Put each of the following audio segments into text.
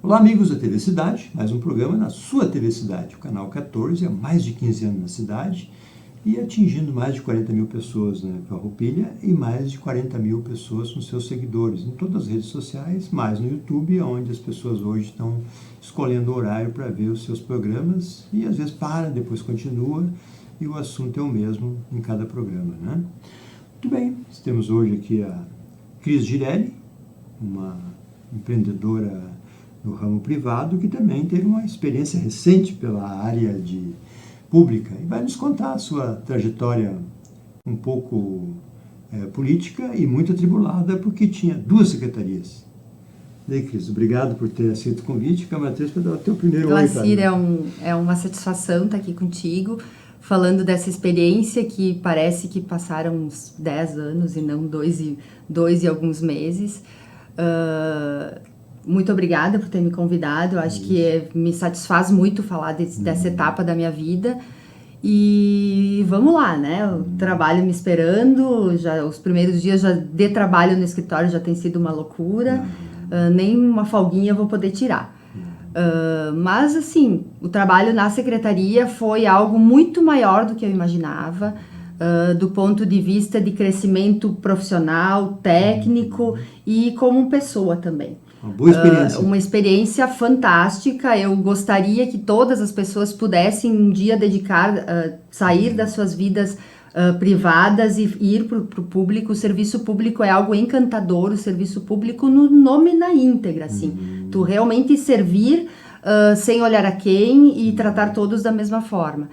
Olá, amigos da TV Cidade, mais um programa na sua TV Cidade, o canal 14, há mais de 15 anos na cidade e atingindo mais de 40 mil pessoas na Farroupilha e mais de 40 mil pessoas com seus seguidores em todas as redes sociais, mais no YouTube, onde as pessoas hoje estão escolhendo o horário para ver os seus programas e às vezes para, depois continua e o assunto é o mesmo em cada programa, né? Muito bem, temos hoje aqui a Cris Girelli, uma empreendedora no ramo privado, que também teve uma experiência recente pela área pública e vai nos contar a sua trajetória um pouco política e muito atribulada, porque tinha 2 secretarias. E aí, Cris, obrigado por ter aceito o convite. Câmara 3, para dar o teu primeiro oi. Glacir, é uma satisfação estar aqui contigo, falando dessa experiência que parece que passaram uns 10 anos e não 2 e alguns meses. Muito obrigada por ter me convidado, eu acho que me satisfaz muito falar dessa etapa da minha vida. E vamos lá, né? O trabalho me esperando, já os primeiros dias de trabalho no escritório já tem sido uma loucura, nem uma folguinha eu vou poder tirar. Mas assim, o trabalho na secretaria foi algo muito maior do que eu imaginava, do ponto de vista de crescimento profissional, técnico e como pessoa também. Uma boa experiência. Uma experiência fantástica. Eu gostaria que todas as pessoas pudessem um dia sair das suas vidas privadas e ir para o público. O serviço público é algo encantador, o serviço público no nome na íntegra, assim. Tu realmente servir sem olhar a quem e tratar todos da mesma forma.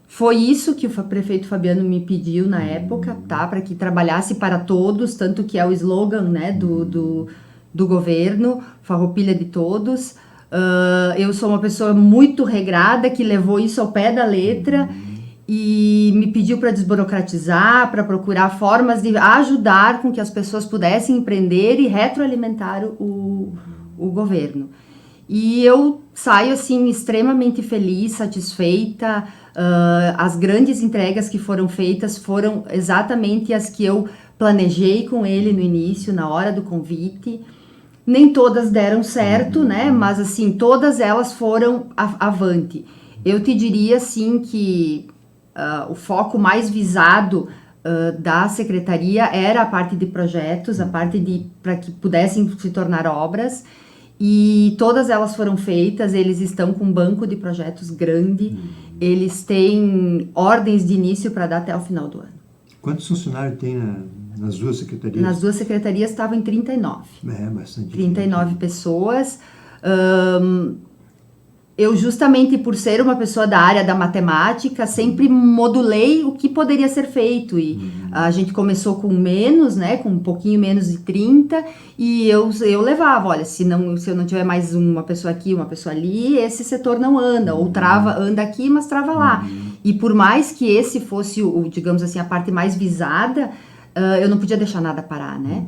Foi isso que o prefeito Fabiano me pediu na época, tá? Para que trabalhasse para todos, tanto que é o slogan, né, do governo, Farroupilha de todos. Eu sou uma pessoa muito regrada, que levou isso ao pé da letra e me pediu para desburocratizar, para procurar formas de ajudar com que as pessoas pudessem empreender e retroalimentar o governo. E eu saio, assim, extremamente feliz, satisfeita. As grandes entregas que foram feitas foram exatamente as que eu planejei com ele no início, na hora do convite. Nem todas deram certo, né? Mas, assim, todas elas foram avante. Eu te diria, assim, que o foco mais visado da secretaria era a parte de projetos, a parte para que pudessem se tornar obras. E todas elas foram feitas, eles estão com um banco de projetos grande, eles têm ordens de início para dar até o final do ano. Quantos funcionários tem nas 2 secretarias? Nas 2 secretarias estavam em 39. Bastante. 39 pessoas. Eu, justamente por ser uma pessoa da área da matemática, sempre modulei o que poderia ser feito. E a gente começou com menos, né, com um pouquinho menos de 30, e eu levava, olha, se eu não tiver mais uma pessoa aqui, uma pessoa ali, esse setor não anda, ou anda aqui, mas trava lá. E por mais que esse fosse, digamos assim, a parte mais visada, eu não podia deixar nada parar, né?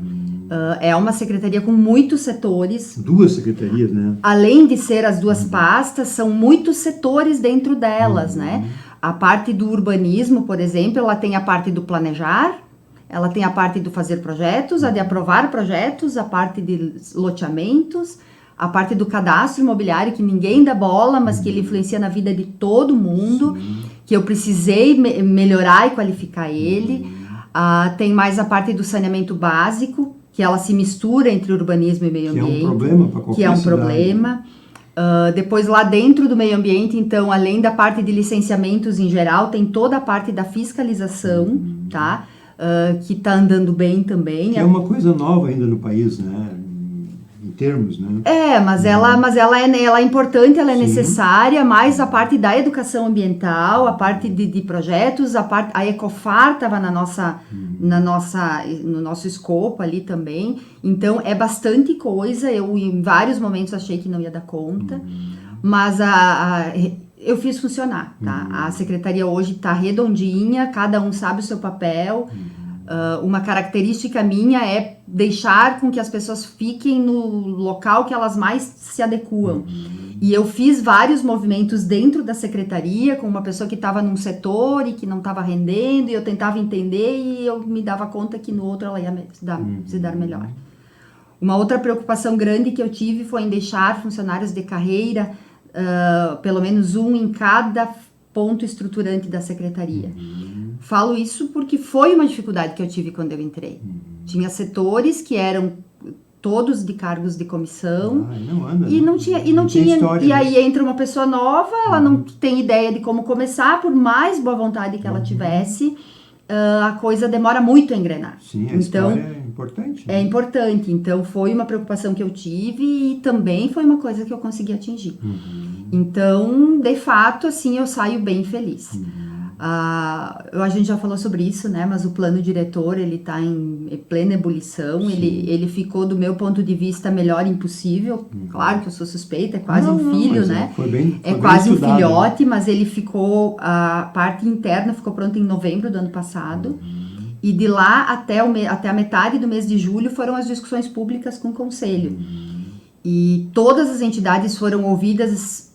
É uma secretaria com muitos setores. 2 secretarias, né? Além de ser as 2 pastas, são muitos setores dentro delas, né? A parte do urbanismo, por exemplo, ela tem a parte do planejar, ela tem a parte do fazer projetos, a de aprovar projetos, a parte de loteamentos, a parte do cadastro imobiliário, que ninguém dá bola, mas que ele influencia na vida de todo mundo, que eu precisei melhorar e qualificar ele. Tem mais a parte do saneamento básico, que ela se mistura entre urbanismo e meio ambiente. Que é um problema para qualquer cidade. Problema. Depois, lá dentro do meio ambiente, então, além da parte de licenciamentos em geral, tem toda a parte da fiscalização, tá? Que está andando bem também. Que é uma coisa nova ainda no país, né? Em termos, né? Mas ela é importante, ela é necessária, mas a parte da educação ambiental, a parte de projetos, a Ecofar estava no nosso escopo ali também. Então, é bastante coisa. Eu, em vários momentos, achei que não ia dar conta, mas eu fiz funcionar, tá? A secretaria hoje está redondinha, cada um sabe o seu papel. Uma característica minha é deixar com que as pessoas fiquem no local que elas mais se adequam. E eu fiz vários movimentos dentro da secretaria com uma pessoa que estava num setor e que não estava rendendo, e eu tentava entender e eu me dava conta que no outro ela ia se dar melhor. Uma outra preocupação grande que eu tive foi em deixar funcionários de carreira, pelo menos um em cada ponto estruturante da secretaria. Falo isso porque foi uma dificuldade que eu tive quando eu entrei. Tinha setores que eram todos de cargos de comissão, não tinha história, e aí entra uma pessoa nova, ela não tem ideia de como começar, por mais boa vontade que ela tivesse, a coisa demora muito a engrenar. Sim, a história é importante. É importante, então foi uma preocupação que eu tive e também foi uma coisa que eu consegui atingir. Então, de fato, assim, eu saio bem feliz. A gente já falou sobre isso, né? Mas o plano diretor, ele está em plena ebulição. Ele ficou, do meu ponto de vista, melhor impossível. Claro que eu sou suspeita, é quase um filho, né? Foi quase estudado, um filhote, mas ele ficou, a parte interna ficou pronta em novembro do ano passado. E de lá até a metade do mês de julho foram as discussões públicas com o conselho. E todas as entidades foram ouvidas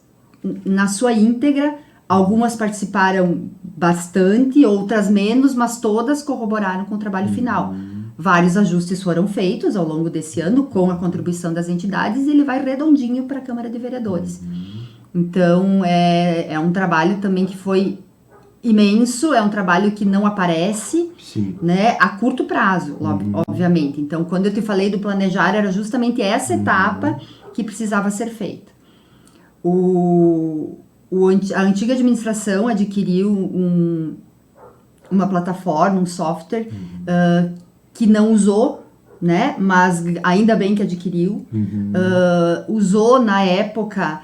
na sua íntegra. Algumas participaram bastante, outras menos, mas todas corroboraram com o trabalho final. Vários ajustes foram feitos ao longo desse ano com a contribuição das entidades e ele vai redondinho para a Câmara de Vereadores. Então, é um trabalho também que foi imenso, é um trabalho que não aparece, né, a curto prazo, obviamente. Então, quando eu te falei do planejar, era justamente essa etapa que precisava ser feita. A antiga administração adquiriu uma plataforma, um software que não usou, né? Mas ainda bem que adquiriu. Usou na época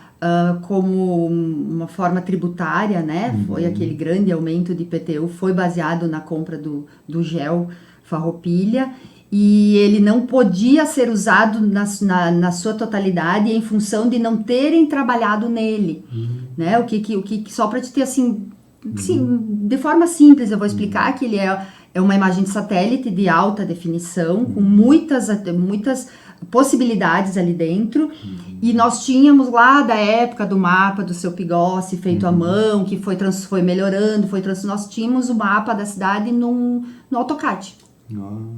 como uma forma tributária, né? Foi aquele grande aumento de IPTU, foi baseado na compra do gel Farroupilha. E ele não podia ser usado na sua totalidade em função de não terem trabalhado nele, né? O que só para te ter assim, de forma simples eu vou explicar que ele é uma imagem de satélite de alta definição com muitas possibilidades ali dentro, e nós tínhamos lá da época do mapa do seu Pigossi feito à mão, que foi melhorando, nós tínhamos o mapa da cidade no AutoCAD.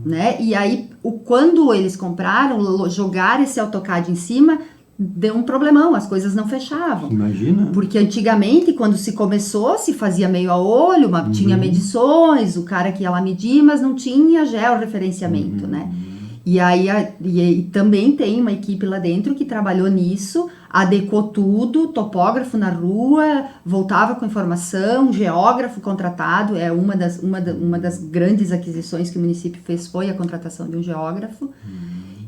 Né? E aí, quando eles compraram, jogar esse AutoCAD em cima, deu um problemão, as coisas não fechavam. Imagina. Porque antigamente, quando se começou, se fazia meio a olho, tinha medições, o cara que ia lá medir, mas não tinha georreferenciamento, né? E aí e também tem uma equipe lá dentro que trabalhou nisso, adequou tudo, topógrafo na rua, voltava com informação, geógrafo contratado, uma das grandes aquisições que o município fez foi a contratação de um geógrafo,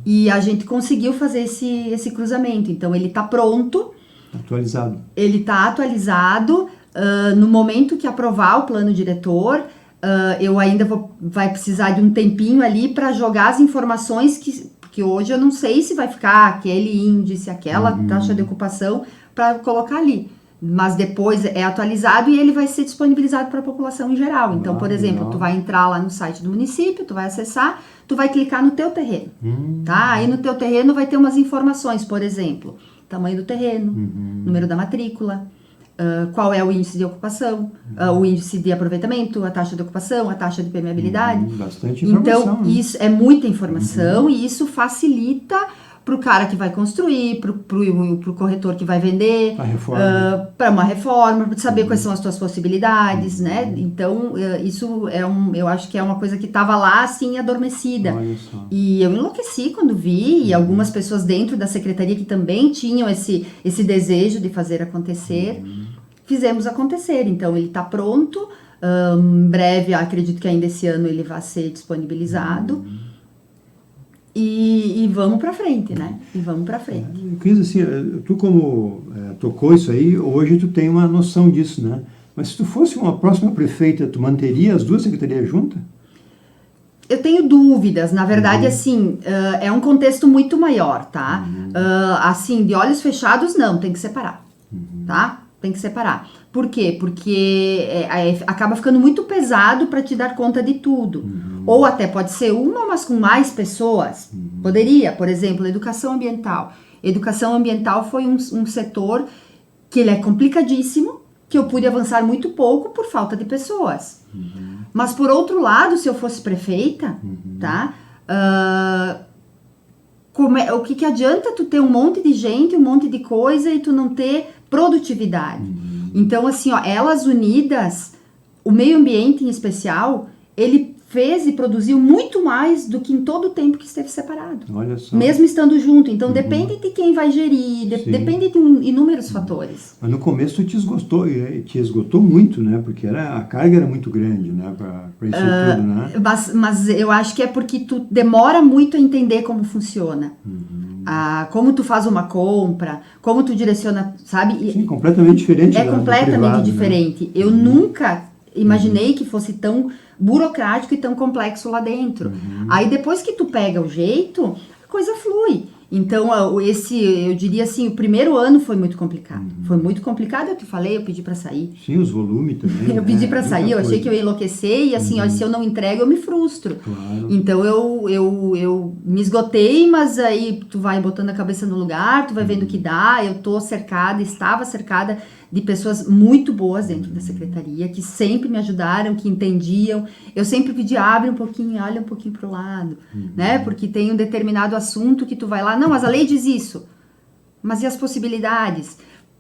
e a gente conseguiu fazer esse cruzamento. Então ele está pronto, atualizado. Ele está atualizado, no momento que aprovar o plano diretor, eu ainda vai precisar de um tempinho ali para jogar as informações que hoje eu não sei se vai ficar aquele índice, aquela taxa de ocupação para colocar ali. Mas depois é atualizado e ele vai ser disponibilizado para a população em geral. Então, por exemplo, tu vai entrar lá no site do município, tu vai acessar, tu vai clicar no teu terreno, tá? Aí no teu terreno vai ter umas informações, por exemplo, tamanho do terreno, número da matrícula, qual é o índice de ocupação, o índice de aproveitamento, a taxa de ocupação, a taxa de permeabilidade. Bastante informação. Então, isso é muita informação e isso facilita para o cara que vai construir, pro corretor que vai vender, para uma reforma, para saber quais são as tuas possibilidades, né? Então, isso eu acho que é uma coisa que estava lá, assim, adormecida. Olha só. E eu enlouqueci quando vi, e algumas pessoas dentro da secretaria que também tinham esse desejo de fazer acontecer, fizemos acontecer. Então, ele está pronto, em breve, acredito que ainda esse ano ele vai ser disponibilizado. E vamos para frente, né? E vamos para frente. Cris, assim, tu como tocou isso aí, hoje tu tem uma noção disso, né? Mas se tu fosse uma próxima prefeita, tu manteria as duas secretarias juntas? Eu tenho dúvidas, na verdade, assim, é um contexto muito maior, tá? Assim, de olhos fechados, não, tem que separar, tá? Tem que separar. Por quê? Porque acaba ficando muito pesado para te dar conta de tudo. Ou até pode ser uma, mas com mais pessoas. Poderia, por exemplo, educação ambiental. Educação ambiental foi um setor que ele é complicadíssimo, que eu pude avançar muito pouco por falta de pessoas. Mas, por outro lado, se eu fosse prefeita, tá? o que adianta tu ter um monte de gente, um monte de coisa e tu não ter produtividade? Então, assim, ó, elas unidas, o meio ambiente em especial, ele fez e produziu muito mais do que em todo o tempo que esteve separado. Olha só. Mesmo estando junto. Então, depende de quem vai gerir, depende de inúmeros fatores. Mas no começo tu te esgotou muito, né? Porque a carga era muito grande, né? Para isso tudo, né? Mas eu acho que é porque tu demora muito a entender como funciona. Como tu faz uma compra, como tu direciona, sabe? Sim, completamente diferente. É completamente privado, diferente. Né? Eu nunca imaginei que fosse tão burocrático e tão complexo lá dentro. Aí depois que tu pega o jeito, a coisa flui. Então, eu diria assim, o primeiro ano foi muito complicado. Foi muito complicado, eu te falei, eu pedi para sair. Sim, os volumes também. Eu pedi para sair, eu achei que eu ia enlouquecer e assim, ó, se eu não entrego, eu me frustro. Claro. Então, eu me esgotei, mas aí tu vai botando a cabeça no lugar, tu vai vendo o que dá. Eu estava cercada de pessoas muito boas dentro da secretaria, que sempre me ajudaram, que entendiam. Eu sempre pedi, abre um pouquinho, olha um pouquinho pro lado, né? Porque tem um determinado assunto que tu vai lá, não, mas a lei diz isso. Mas e as possibilidades?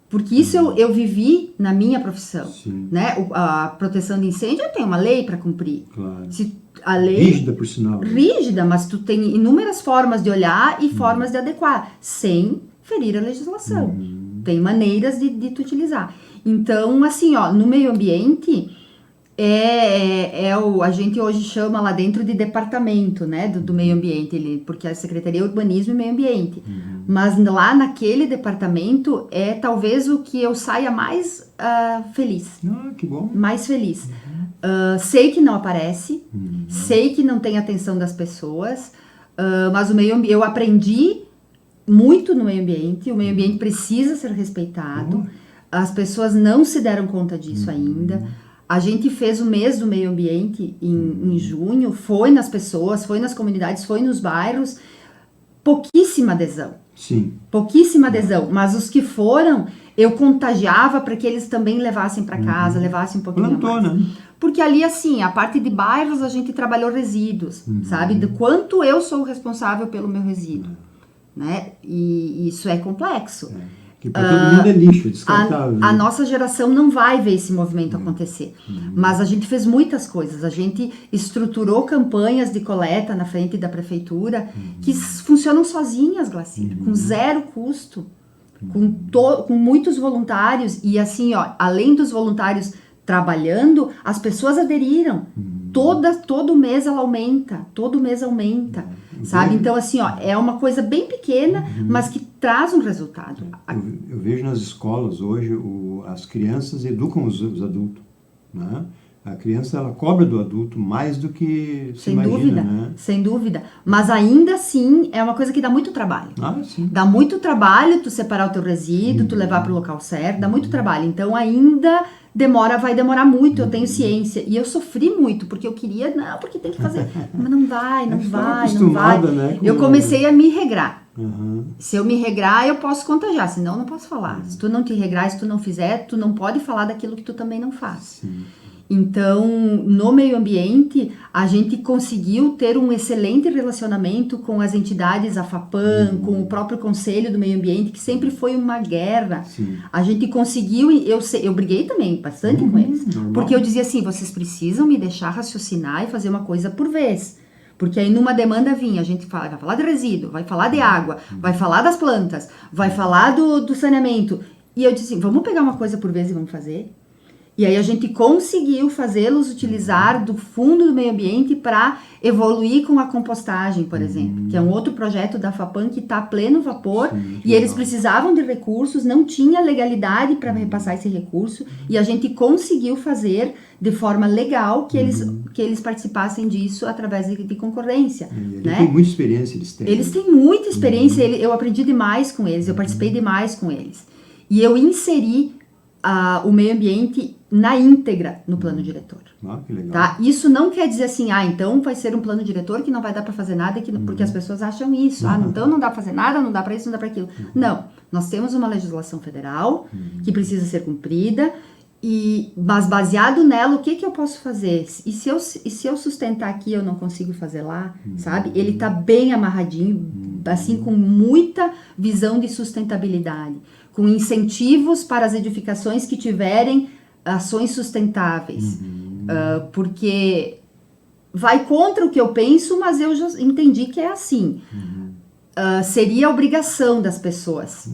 Porque isso eu vivi na minha profissão, né? A proteção de incêndio, eu tenho uma lei para cumprir. Claro. A lei, rígida, por sinal. Rígida, mas tu tem inúmeras formas de olhar e formas de adequar, sem ferir a legislação. Tem maneiras de tu utilizar. Então, assim, ó, no meio ambiente, a gente hoje chama lá dentro de departamento, né, do meio ambiente, porque a Secretaria é Urbanismo e Meio Ambiente. Mas lá naquele departamento é talvez o que eu saia mais feliz. Que bom. Mais feliz. Sei que não aparece, sei que não tem atenção das pessoas, mas eu aprendi muito no meio ambiente, o meio ambiente precisa ser respeitado, as pessoas não se deram conta disso ainda. A gente fez o mês do meio ambiente em junho, foi nas pessoas, foi nas comunidades, foi nos bairros, pouquíssima adesão. Sim. Pouquíssima adesão, mas os que foram, eu contagiava para que eles também levassem para casa, levassem um pouquinho mais. Né? Porque ali, assim, a parte de bairros, a gente trabalhou resíduos, sabe? Do quanto eu sou responsável pelo meu resíduo. Né? E isso é complexo. Que para todo mundo é lixo, descartável. A nossa geração não vai ver esse movimento acontecer. Mas a gente fez muitas coisas. A gente estruturou campanhas de coleta na frente da prefeitura que funcionam sozinhas, Glacira, com zero custo, com muitos voluntários. E assim, ó, além dos voluntários trabalhando, as pessoas aderiram. Todo mês ela aumenta, todo mês aumenta, sabe? Então, assim, ó, é uma coisa bem pequena, mas que traz um resultado. Eu vejo nas escolas hoje, as crianças educam os adultos, né? A criança, ela cobra do adulto mais do que se imagina, dúvida, né? Sem dúvida. Mas ainda assim, é uma coisa que dá muito trabalho. Sim. Dá muito trabalho tu separar o teu resíduo, tu levar para o local certo, dá muito trabalho. Então, ainda vai demorar muito, eu tenho ciência. E eu sofri muito, porque eu queria, porque tem que fazer. Mas não vai. Né, eu comecei a me regrar. Se eu me regrar, eu posso contagiar, senão eu não posso falar. Se tu não te regrar, se tu não fizer, tu não pode falar daquilo que tu também não faz. Sim. Então, no meio ambiente, a gente conseguiu ter um excelente relacionamento com as entidades, a FAPAM, com o próprio Conselho do Meio Ambiente, que sempre foi uma guerra. Sim. A gente conseguiu, eu briguei também bastante com eles, porque eu dizia assim, vocês precisam me deixar raciocinar e fazer uma coisa por vez. Porque aí numa demanda vinha, a gente vai falar de resíduo, vai falar de água, vai falar das plantas, vai falar do saneamento. E eu disse assim, vamos pegar uma coisa por vez e vamos fazer? E aí a gente conseguiu fazê-los utilizar do fundo do meio ambiente para evoluir com a compostagem, por exemplo, que é um outro projeto da FAPAM que está a pleno vapor. E eles precisavam de recursos, não tinha legalidade para repassar esse recurso, e a gente conseguiu fazer de forma legal que eles participassem disso através de concorrência. Né? Tem muita experiência, Eles têm muita experiência, eu aprendi demais com eles, eu participei demais com eles. E eu inseri o meio ambiente na íntegra no plano diretor. Que legal. Tá? Isso não quer dizer assim, então vai ser um plano diretor que não vai dar para fazer nada, porque as pessoas acham isso. Então não dá para fazer nada, não dá para isso, não dá para aquilo. Não, nós temos uma legislação federal que precisa ser cumprida, mas baseado nela, o que eu posso fazer? E se eu sustentar aqui, eu não consigo fazer lá, sabe? Ele tá bem amarradinho, assim, com muita visão de sustentabilidade, com incentivos para as edificações que tiverem ações sustentáveis, porque vai contra o que eu penso, mas eu já entendi que é assim. Seria a obrigação das pessoas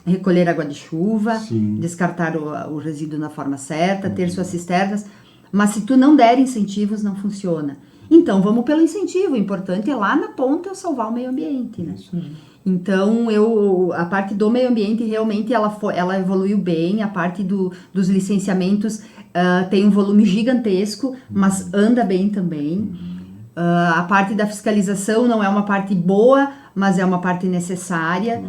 recolher água de chuva, descartar o resíduo na forma certa, ter suas cisternas, mas se tu não der incentivos, não funciona. Então, vamos pelo incentivo, o importante é lá na ponta eu salvar o meio ambiente, né? Então, a parte do meio ambiente realmente ela evoluiu bem, a parte dos licenciamentos tem um volume gigantesco, mas anda bem também. A parte da fiscalização não é uma parte boa, mas é uma parte necessária,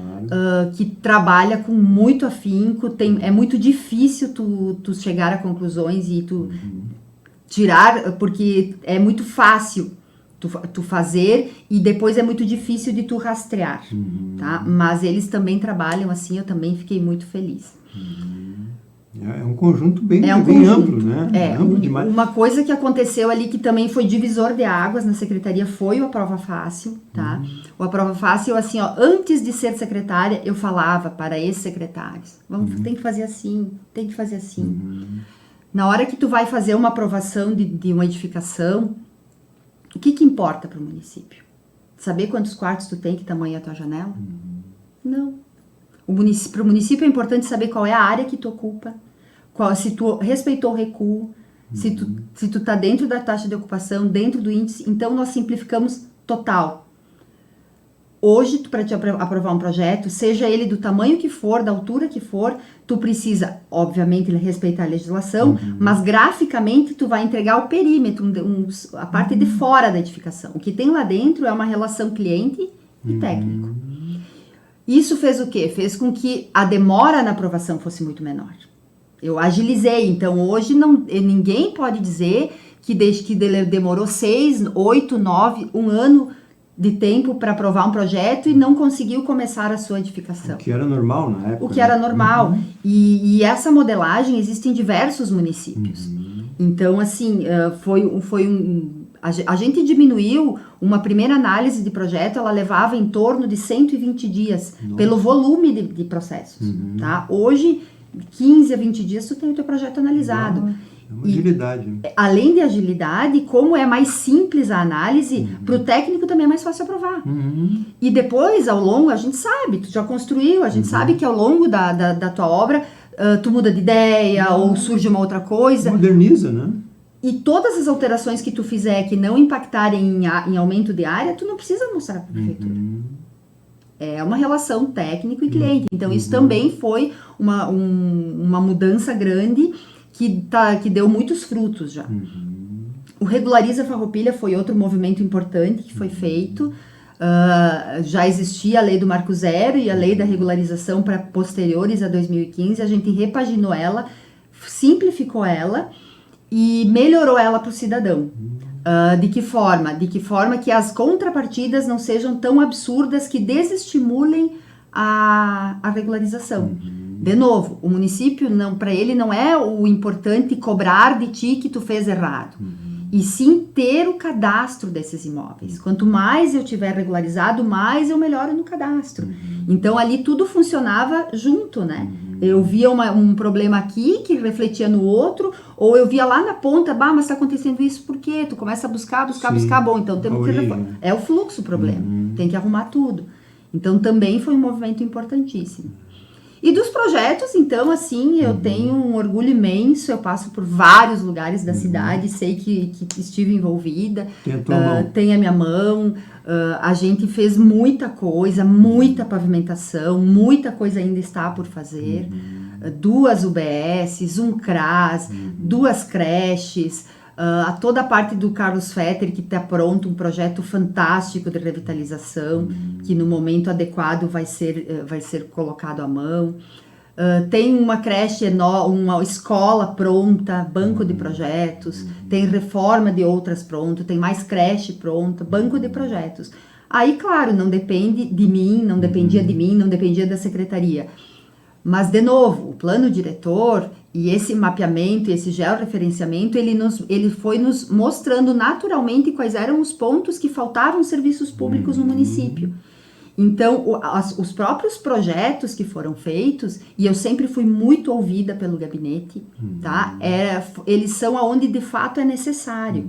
que trabalha com muito afinco. É muito difícil tu chegar a conclusões e tu tirar, porque é muito fácil tu fazer e depois é muito difícil de tu rastrear, tá? Mas eles também trabalham assim, eu também fiquei muito feliz. É um conjunto bem amplo, né? Amplo demais. Uma coisa que aconteceu ali que também foi divisor de águas na secretaria foi o A Prova Fácil, tá? O A Prova Fácil, assim, antes de ser secretária, eu falava para ex-secretários, tem que fazer assim, tem que fazer assim. Na hora que tu vai fazer uma aprovação de uma edificação, o que importa para o município? Saber quantos quartos tu tem, que tamanho é a tua janela? Não. Para o município é importante saber qual é a área que tu ocupa, se tu respeitou o recuo, se tu tá dentro da taxa de ocupação, dentro do índice. Então, nós simplificamos total. Hoje, para te aprovar um projeto, seja ele do tamanho que for, da altura que for, tu precisa, obviamente, respeitar a legislação, mas graficamente tu vai entregar o perímetro, a parte de fora da edificação. O que tem lá dentro é uma relação cliente e técnico. Isso fez o quê? Fez com que a demora na aprovação fosse muito menor. Eu agilizei, então hoje ninguém pode dizer que desde que demorou 6, 8, 9, um ano de tempo para aprovar um projeto e não conseguiu começar a sua edificação. O que era normal na época. O que era normal. E essa modelagem existe em diversos municípios. Então, assim, a gente diminuiu uma primeira análise de projeto, ela levava em torno de 120 dias, pelo volume de processos. Tá? Hoje, 15 a 20 dias, tu tem o teu projeto analisado. É uma agilidade. Além de agilidade, como é mais simples a análise, para o técnico também é mais fácil aprovar. E depois, ao longo, a gente sabe, tu já construiu, a gente sabe que ao longo da tua obra, tu muda de ideia ou surge uma outra coisa. Moderniza, né? E todas as alterações que tu fizer que não impactarem em aumento de área, tu não precisa mostrar para a prefeitura. É uma relação técnico e cliente. Então, isso também foi uma mudança grande que deu muitos frutos já. O Regulariza Farroupilha foi outro movimento importante que foi feito. Já existia a lei do Marco Zero e a lei da regularização para posteriores a 2015. A gente repaginou ela, simplificou ela e melhorou ela para o cidadão. De que forma? De que forma que as contrapartidas não sejam tão absurdas que desestimulem a regularização. De novo, o município, para ele não é o importante cobrar de ti que tu fez errado, e sim ter o cadastro desses imóveis. Quanto mais eu tiver regularizado, mais eu melhoro no cadastro. Então, ali tudo funcionava junto, né? Eu via um problema aqui que refletia no outro, ou eu via lá na ponta, mas está acontecendo isso por quê? Tu começa a buscar, bom, então temos que... É o fluxo o problema, tem que arrumar tudo. Então, também foi um movimento importantíssimo. E dos projetos, então, assim, eu tenho um orgulho imenso, eu passo por vários lugares da cidade, sei que estive envolvida, tem a minha mão, a gente fez muita coisa, muita pavimentação, muita coisa ainda está por fazer, 2 UBSs, um CRAS, 2 creches, toda a parte do Carlos Fetter, que está pronto, um projeto fantástico de revitalização, que no momento adequado vai ser colocado à mão. Tem uma creche, uma escola pronta, banco de projetos, tem reforma de outras pronto, tem mais creche pronta, banco de projetos. Aí, claro, não depende de mim, não dependia de mim, não dependia da secretaria. Mas, de novo, o plano diretor e esse mapeamento, esse georreferenciamento, ele foi nos mostrando naturalmente quais eram os pontos que faltavam serviços públicos no município. Então, os próprios projetos que foram feitos, e eu sempre fui muito ouvida pelo gabinete, tá? Eles são aonde de fato é necessário.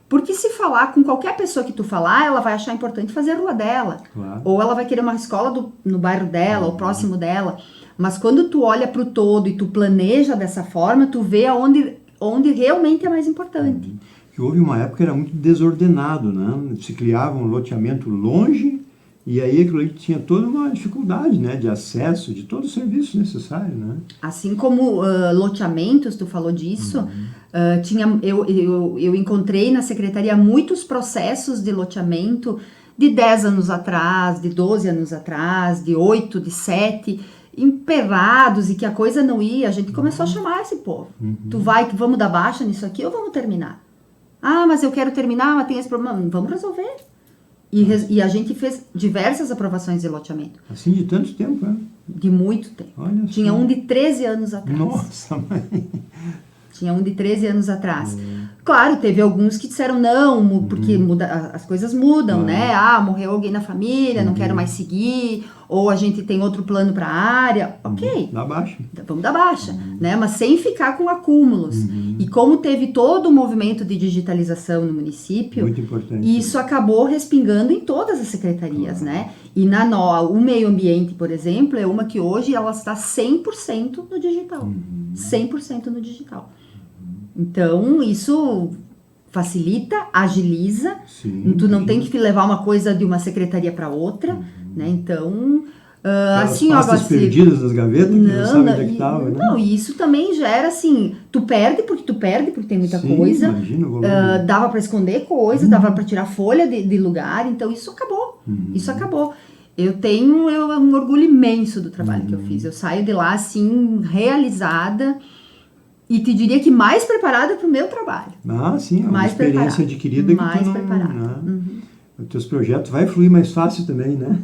Porque se falar com qualquer pessoa que tu falar, ela vai achar importante fazer a rua dela. Claro. Ou ela vai querer uma escola no bairro dela, ou próximo dela. Mas quando tu olha para o todo e tu planeja dessa forma, tu vê onde realmente é mais importante. Que houve uma época que era muito desordenado, né? Se criava um loteamento longe e aí aquilo ali tinha toda uma dificuldade, né? De acesso, de todo o serviço necessário, né? Assim como loteamentos, tu falou disso, eu encontrei na secretaria muitos processos de loteamento de 10 anos atrás, de 12 anos atrás, de 8, de 7, emperrados e que a coisa não ia. A gente começou a chamar esse povo. Vamos dar baixa nisso aqui ou vamos terminar? Ah, mas eu quero terminar, mas tem esse problema. Vamos resolver. E a gente fez diversas aprovações de loteamento. Assim de tanto tempo, né? De muito tempo. Olha Tinha só. um de 13 anos atrás. Nossa, mãe. Tinha um de 13 anos atrás. Claro, teve alguns que disseram não, porque as coisas mudam, né? Ah, morreu alguém na família, não quero mais seguir. Ou a gente tem outro plano para a área. Ok. Dá baixa. Vamos dar baixa, né? Mas sem ficar com acúmulos. E como teve todo o movimento de digitalização no município, Muito importante. isso acabou respingando em todas as secretarias, né? E o meio ambiente, por exemplo, é uma que hoje ela está 100% no digital. 100% no digital. Então, isso facilita, agiliza. Sim, tu não tem que levar uma coisa de uma secretaria para outra, né? Então, assim, pastas perdidas nas gavetas, que não sabe onde é que estava, né? Não, e isso também gera, assim, tu perde porque tem muita coisa. Imagina o volume. Dava para esconder coisas, dava para tirar folha de lugar, então isso acabou. Isso acabou. Eu tenho um orgulho imenso do trabalho que eu fiz. Eu saio de lá, assim, realizada e te diria que mais preparada para o meu trabalho. Ah, sim, é uma mais experiência adquirida que mais tu não... preparada. Né? Os teus projetos vai fluir mais fácil também, né?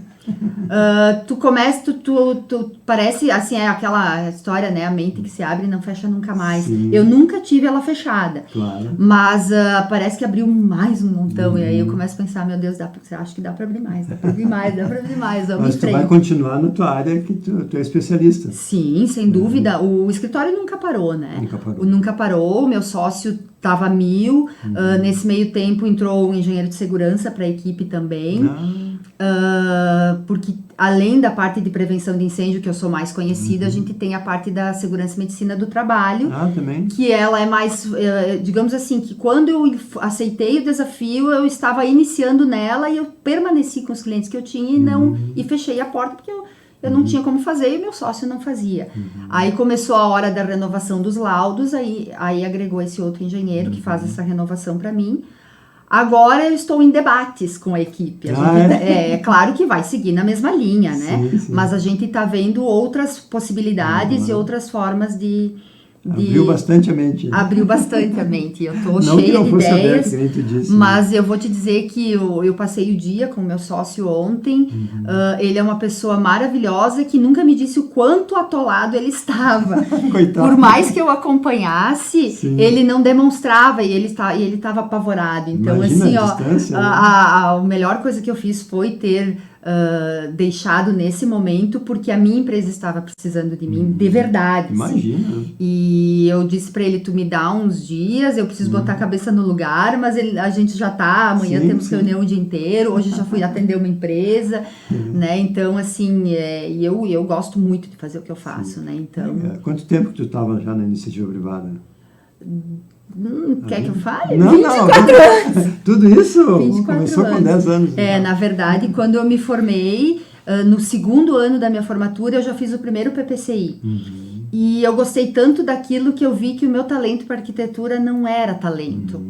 Tu começa, tu parece, assim, é aquela história, né? A mente que se abre e não fecha nunca mais. Sim. Eu nunca tive ela fechada. Claro. Mas parece que abriu mais um montão. E aí eu começo a pensar, meu Deus, acho que dá pra abrir mais, dá pra abrir mais, dá pra abrir mais. Mas tu vai continuar na tua área que tu é especialista. Sim, sem dúvida. O escritório nunca parou, né? Nunca parou. Meu sócio estava 1000. Nesse meio tempo entrou um engenheiro de segurança para a equipe também. Porque além da parte de prevenção de incêndio, que eu sou mais conhecida, a gente tem a parte da segurança e medicina do trabalho. Também. Que ela é mais, digamos assim, que quando eu aceitei o desafio, eu estava iniciando nela e eu permaneci com os clientes que eu tinha e fechei a porta porque eu não tinha como fazer e meu sócio não fazia. Aí começou a hora da renovação dos laudos, aí agregou esse outro engenheiro que faz essa renovação para mim. Agora eu estou em debates com a equipe. É claro que vai seguir na mesma linha, né? Sim. Mas a gente está vendo outras possibilidades e outras formas de... Abriu bastante a mente. Abriu bastante a mente. Eu estou cheia que não de fosse ideias, aberto, que nem tu disse, mas eu vou te dizer que eu passei o dia com o meu sócio ontem. Ele é uma pessoa maravilhosa que nunca me disse o quanto atolado ele estava. Coitado. Por mais que eu acompanhasse, Sim. ele não demonstrava e ele estava apavorado. Então, Imagina assim, a distância, né? a melhor coisa que eu fiz foi ter deixado nesse momento, porque a minha empresa estava precisando de mim, de verdade. Imagina. Sim. E eu disse para ele, tu me dá uns dias, eu preciso botar a cabeça no lugar, mas a gente já tá, amanhã temos reunião o dia inteiro, hoje já fui atender uma empresa, né? Então, assim, eu gosto muito de fazer o que eu faço, né? Então... Quanto tempo que tu estava já na iniciativa privada? Quer que eu fale? Não, 24 anos! Tudo isso? 24 Começou anos. com 10 anos. Na verdade, quando eu me formei, no segundo ano da minha formatura, eu já fiz o primeiro PPCI. E eu gostei tanto daquilo que eu vi que o meu talento para arquitetura não era talento.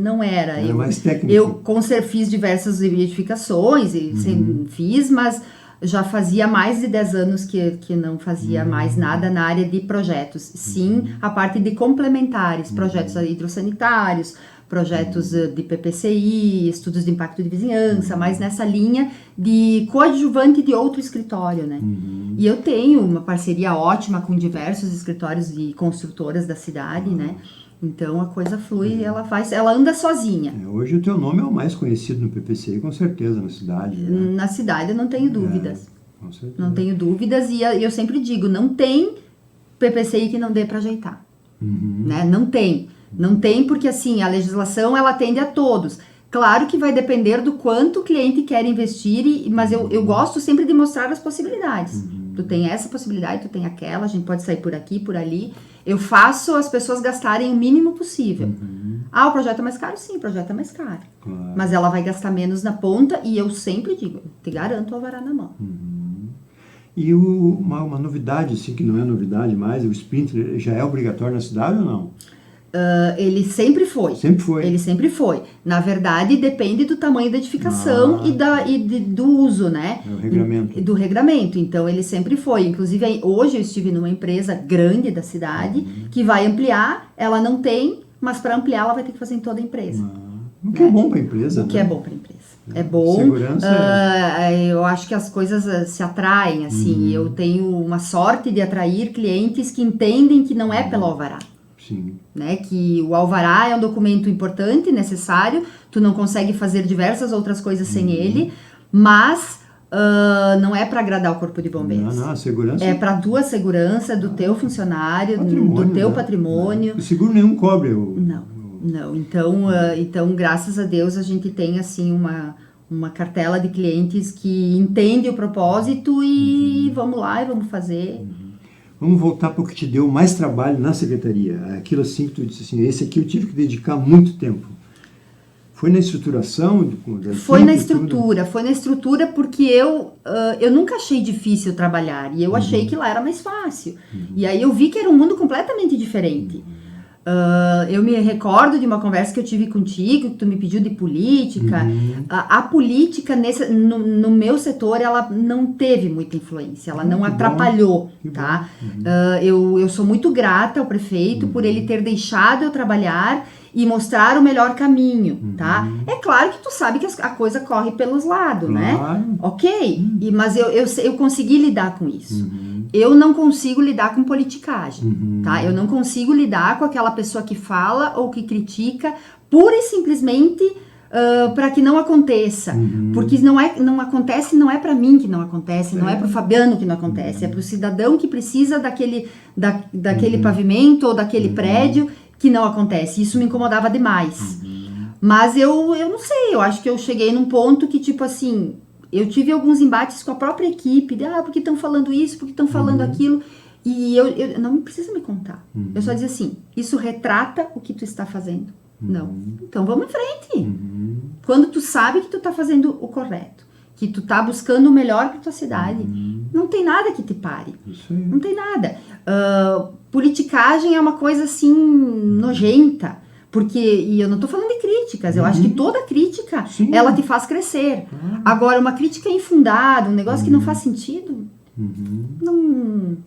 Não era. Era mais técnico. Eu fiz diversas edificações, mas já fazia mais de 10 anos que não fazia mais nada na área de projetos. Sim, a parte de complementares, projetos hidrossanitários, projetos de PPCI, estudos de impacto de vizinhança, mas nessa linha de coadjuvante de outro escritório, né? E eu tenho uma parceria ótima com diversos escritórios de construtoras da cidade, né? Então a coisa flui, ela anda sozinha. Hoje o teu nome é o mais conhecido no PPCI, com certeza, na cidade. Né? Na cidade eu não tenho dúvidas. Com certeza. Não tenho dúvidas e eu sempre digo, não tem PPCI que não dê para ajeitar. Né? Não tem. Não tem porque assim, a legislação ela atende a todos. Claro que vai depender do quanto o cliente quer investir, mas eu gosto sempre de mostrar as possibilidades. Tu tem essa possibilidade, tu tem aquela, a gente pode sair por aqui, por ali. Eu faço as pessoas gastarem o mínimo possível. O projeto é mais caro? Sim, o projeto é mais caro. Claro. Mas ela vai gastar menos na ponta e eu sempre digo, te garanto o alvará na mão. E uma novidade, assim, que não é novidade mais, o sprinkler já é obrigatório na cidade ou não? Ele sempre foi. Sempre foi. Ele sempre foi. Na verdade, depende do tamanho da edificação do uso, né? É o regramento. Do regramento. Então, ele sempre foi. Inclusive, hoje eu estive numa empresa grande da cidade que vai ampliar, ela não tem, mas para ampliar ela vai ter que fazer em toda a empresa. O que é bom para a empresa, O que é bom para a empresa. É bom. Segurança. Eu acho que as coisas se atraem, assim. Eu tenho uma sorte de atrair clientes que entendem que não é pelo alvará. Sim. Né, que o alvará é um documento importante, necessário, tu não consegue fazer diversas outras coisas sem ele, mas não é para agradar o corpo de bombeiros. Não, a segurança... É para a tua segurança, do teu funcionário, do teu patrimônio. O seguro nenhum cobre. Não. Então, graças a Deus, a gente tem assim uma cartela de clientes que entende o propósito e vamos lá e vamos fazer. Vamos voltar para o que te deu mais trabalho na secretaria. Aquilo assim que tu disse assim, esse aqui eu tive que dedicar muito tempo. Foi na estruturação? Foi na estrutura porque eu nunca achei difícil trabalhar e eu achei que lá era mais fácil. E aí eu vi que era um mundo completamente diferente. Eu me recordo de uma conversa que eu tive contigo, que tu me pediu de política. A política no meu setor, ela não teve muita influência, ela não atrapalhou, tá? Eu sou muito grata ao prefeito por ele ter deixado eu trabalhar e mostrar o melhor caminho, tá? É claro que tu sabe que a coisa corre pelos lados, né? Ok, mas eu consegui lidar com isso. Eu não consigo lidar com politicagem, tá? Eu não consigo lidar com aquela pessoa que fala ou que critica pura e simplesmente para que não aconteça. Porque não acontece, não é para mim que não acontece, não é para o Fabiano que não acontece, é para o cidadão que precisa daquele pavimento ou daquele prédio que não acontece. Isso me incomodava demais. Mas eu não sei, eu acho que eu cheguei num ponto que, tipo assim... Eu tive alguns embates com a própria equipe, de, porque estão falando isso, porque estão falando aquilo, e eu não precisa me contar. Eu só dizia assim, isso retrata o que tu está fazendo. Não. Então vamos em frente. Quando tu sabe que tu está fazendo o correto, que tu está buscando o melhor para tua cidade, não tem nada que te pare. Isso aí. Não tem nada. Politicagem é uma coisa assim, nojenta. E eu não estou falando de críticas, eu acho que toda crítica, ela te faz crescer. Agora, uma crítica infundada, um negócio que não faz sentido, não...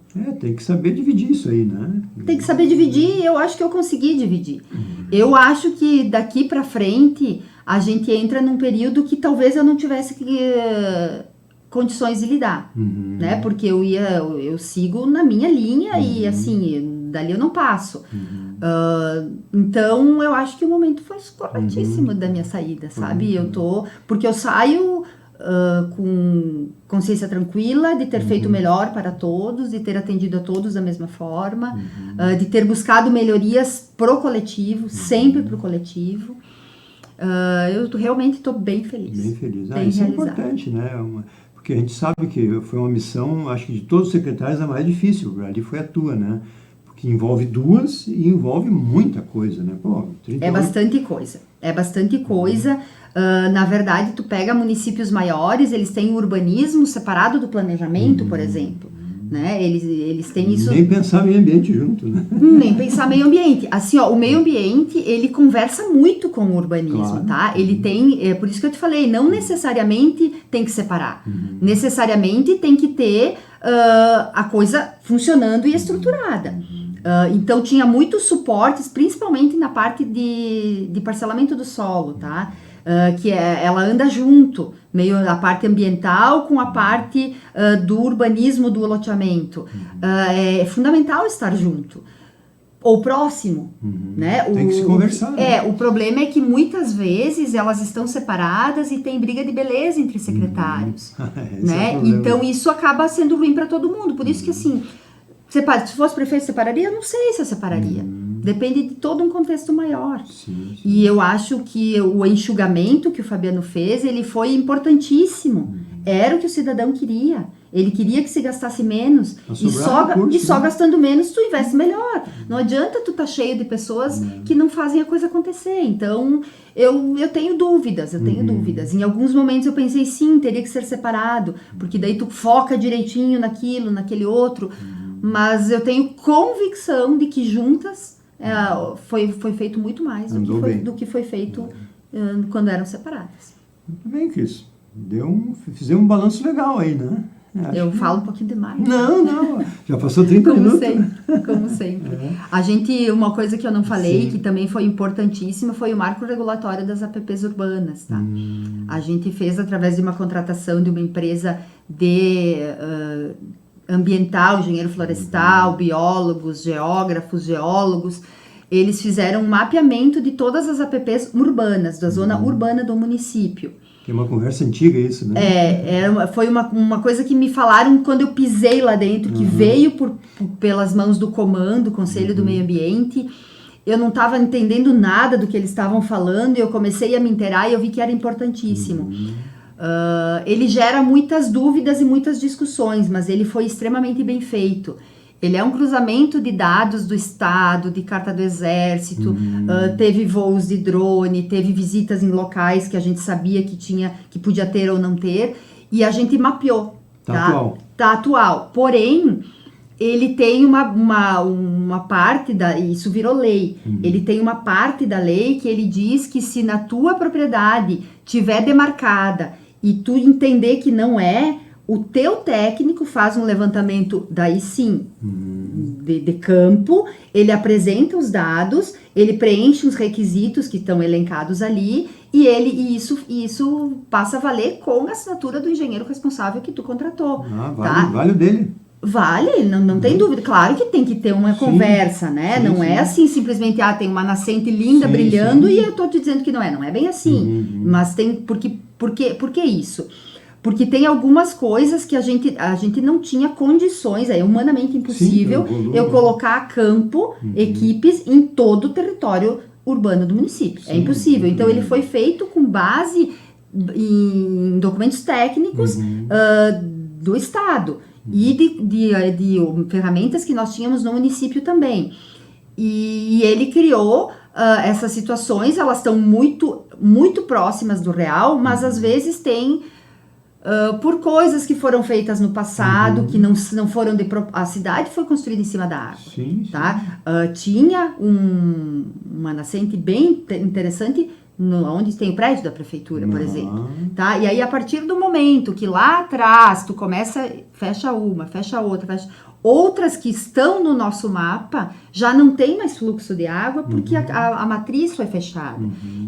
tem que saber dividir isso aí, né? Tem que saber dividir, e eu acho que eu consegui dividir. Eu acho que daqui para frente, a gente entra num período que talvez eu não tivesse condições de lidar, né? Porque eu sigo na minha linha e assim, dali eu não passo. Então eu acho que o momento foi corretíssimo da minha saída, sabe? Porque eu saio com consciência tranquila de ter feito o melhor para todos, de ter atendido a todos da mesma forma, de ter buscado melhorias pro coletivo, sempre pro coletivo. Eu realmente estou bem feliz. Bem feliz. Bem isso realizada. É importante, né? Porque a gente sabe que foi uma missão, acho que de todos os secretários, a mais difícil. Ali foi a tua, né? Que envolve duas e envolve muita coisa, né? É bastante coisa. Na verdade, tu pega municípios maiores, eles têm o urbanismo separado do planejamento, por exemplo. Né? Eles têm isso... Nem pensar meio ambiente junto, né? Nem pensar meio ambiente. Assim, o meio ambiente, ele conversa muito com o urbanismo, tá? Ele tem... por isso que eu te falei, não necessariamente tem que separar. Necessariamente tem que ter a coisa funcionando e estruturada. Então tinha muitos suportes, principalmente na parte de parcelamento do solo, tá? Ela anda junto, meio a parte ambiental com a parte do urbanismo do loteamento. É fundamental estar junto. ou próximo, né? Tem que se conversar. Né? O problema é que muitas vezes elas estão separadas e tem briga de beleza entre secretários, né? Então isso acaba sendo ruim para todo mundo. Por isso que assim, se fosse prefeito separaria, eu não sei se eu separaria. Depende de todo um contexto maior. Sim. E eu acho que o enxugamento que o Fabiano fez, ele foi importantíssimo. Era o que o cidadão queria. Ele queria que se gastasse menos. E só gastando menos, tu investe melhor. Não adianta tu tá cheio de pessoas que não fazem a coisa acontecer. Então, eu tenho dúvidas, Em alguns momentos eu pensei, sim, teria que ser separado. Porque daí tu foca direitinho naquilo, naquele outro. Mas eu tenho convicção de que juntas foi feito muito mais do que foi feito quando eram separadas. Muito bem, Cris. Fizemos um balanço legal aí, né? Eu falo um pouquinho demais. Não. Já passou 30 minutos. Como sempre. Uma coisa que eu não falei, que também foi importantíssima, foi o marco regulatório das APPs urbanas, tá? A gente fez através de uma contratação de uma empresa de ambiental, engenheiro florestal, biólogos, geólogos. Eles fizeram um mapeamento de todas as APPs urbanas, da zona urbana do município. Que é uma conversa antiga isso, né? Foi uma coisa que me falaram quando eu pisei lá dentro, que veio pelas mãos do comando, Conselho do Meio Ambiente. Eu não estava entendendo nada do que eles estavam falando e eu comecei a me inteirar e eu vi que era importantíssimo. Ele gera muitas dúvidas e muitas discussões, mas ele foi extremamente bem feito. Ele é um cruzamento de dados do Estado, de carta do Exército, teve voos de drone, teve visitas em locais que a gente sabia que podia ter ou não ter, e a gente mapeou. Tá atual. Porém, ele tem uma parte isso virou lei. Ele tem uma parte da lei que ele diz que se na tua propriedade tiver demarcada e tu entender que não é, o teu técnico faz um levantamento, daí sim, de campo, ele apresenta os dados, ele preenche os requisitos que estão elencados ali, e isso passa a valer com a assinatura do engenheiro responsável que tu contratou. Vale o dele. Vale, não tem dúvida. Claro que tem que ter uma conversa, né? Não é assim, simplesmente, tem uma nascente linda brilhando e eu tô te dizendo que não é. Não é bem assim. Mas tem, por que isso? Porque tem algumas coisas que a gente não tinha condições, é humanamente impossível eu colocar a campo equipes em todo o território urbano do município. É impossível. Então, ele foi feito com base em documentos técnicos do Estado e de ferramentas que nós tínhamos no município também. E ele criou essas situações, elas estão muito, muito próximas do real, mas às vezes tem... por coisas que foram feitas no passado, que não foram a cidade foi construída em cima da água, tá? Tinha uma nascente bem interessante onde tem o prédio da prefeitura, por exemplo, tá? E aí a partir do momento que lá atrás tu começa, fecha uma, fecha outra, outras que estão no nosso mapa já não tem mais fluxo de água porque a matriz foi fechada.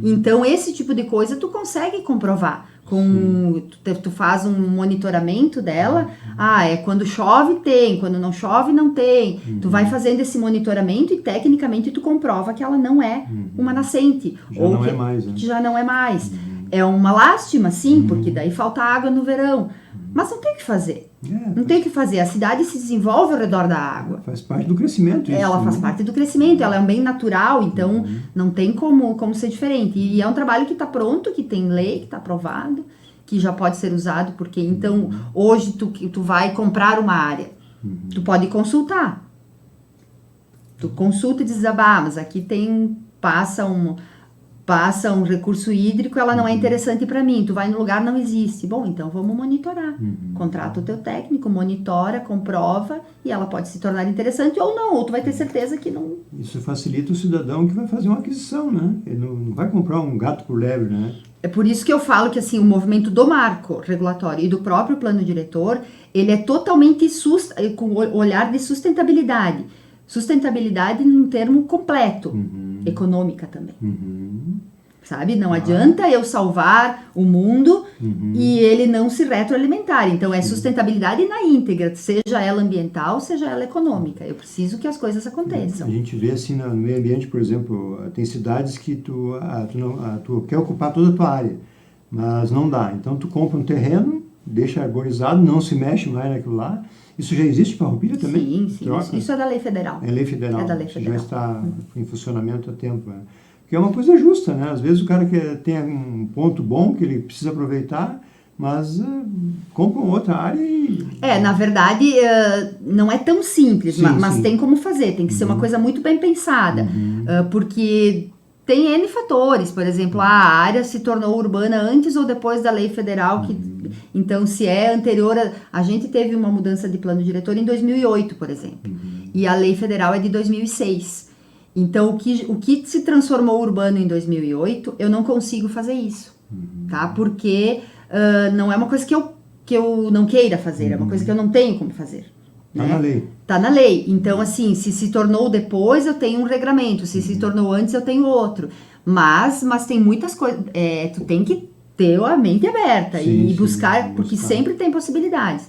Então esse tipo de coisa tu consegue comprovar. Tu faz um monitoramento dela, quando chove tem, quando não chove não tem. Tu vai fazendo esse monitoramento e tecnicamente tu comprova que ela não é uma nascente. Já não é mais. É uma lástima, sim, porque daí falta água no verão. Mas não tem o que fazer. Não tem o que fazer. A cidade se desenvolve ao redor da água. Faz parte do crescimento. Ela faz parte do crescimento. Ela é um bem natural, então não tem como ser diferente. E é um trabalho que está pronto, que tem lei, que está aprovado, que já pode ser usado, porque então hoje tu vai comprar uma área. Tu pode consultar. Tu consulta e diz, mas aqui passa um recurso hídrico, ela não é interessante para mim, tu vai no lugar, não existe. Bom, então vamos monitorar. Contrata o teu técnico, monitora, comprova, e ela pode se tornar interessante ou não, ou tu vai ter certeza que não... Isso facilita o cidadão que vai fazer uma aquisição, né? Ele não vai comprar um gato por lebre, né? É por isso que eu falo que assim, o movimento do marco regulatório e do próprio plano diretor, ele é totalmente com olhar de sustentabilidade. Sustentabilidade num termo completo, econômica também. sabe? Não adianta eu salvar o mundo e ele não se retroalimentar. Então, é sustentabilidade na íntegra, seja ela ambiental, seja ela econômica. Eu preciso que as coisas aconteçam. A gente vê assim no meio ambiente, por exemplo, tem cidades que tu quer ocupar toda a tua área, mas não dá. Então, tu compra um terreno, deixa arborizado, não se mexe mais naquilo lá. Isso já existe para Farroupilha também? Sim. Isso é da lei federal. É lei federal. É da lei federal. Já está em funcionamento há tempo. Né? Que é uma coisa justa, né? Às vezes o cara tem um ponto bom que ele precisa aproveitar, mas compra outra área e... Na verdade, não é tão simples, mas tem como fazer. Tem que ser uma coisa muito bem pensada. Porque tem N fatores. Por exemplo, a área se tornou urbana antes ou depois da lei federal. Então, se é anterior... A gente teve uma mudança de plano diretor em 2008, por exemplo. E a lei federal é de 2006. Então, o que se transformou urbano em 2008, eu não consigo fazer isso, tá? Porque não é uma coisa que eu não queira fazer, é uma coisa que eu não tenho como fazer. Tá na lei. Tá na lei. Então, assim, se tornou depois, eu tenho um regramento. Se tornou antes, eu tenho outro. Mas tem muitas coisas... tu tem que ter a mente aberta e buscar, porque sempre tem possibilidades.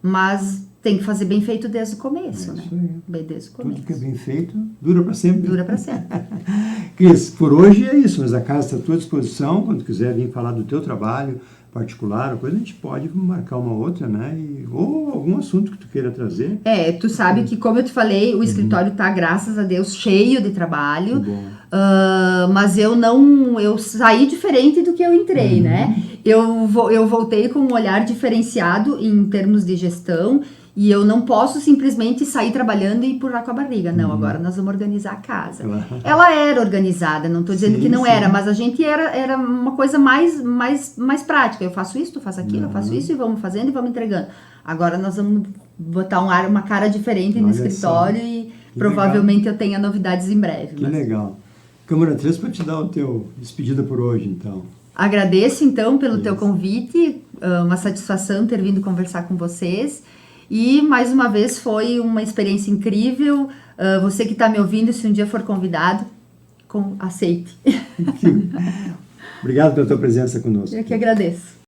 Mas... tem que fazer bem feito desde o começo, né? Bem desde o começo. Tudo que é bem feito dura para sempre. Dura para sempre. Cris, por hoje é isso, mas a casa está à tua disposição. Quando quiser vir falar do teu trabalho particular, a gente pode marcar uma outra, né? Ou algum assunto que tu queira trazer. Tu sabe que, como eu te falei, o escritório está, graças a Deus, cheio de trabalho. Mas eu saí diferente do que eu entrei, né? Eu voltei com um olhar diferenciado em termos de gestão. E eu não posso simplesmente sair trabalhando e empurrar com a barriga. Não, agora nós vamos organizar a casa. Ela era organizada, não estou dizendo que não era, mas a gente era uma coisa mais prática. Eu faço isso, tu faz aquilo, eu faço isso e vamos fazendo e vamos entregando. Agora nós vamos botar uma cara diferente no escritório e provavelmente eu tenha novidades em breve. Que legal. Câmara 3 para te dar o teu despedida por hoje, então. Agradeço, então, pelo teu convite. Uma satisfação ter vindo conversar com vocês. E, mais uma vez, foi uma experiência incrível. Você que está me ouvindo, se um dia for convidado, aceite. Obrigado pela tua presença conosco. Eu que agradeço.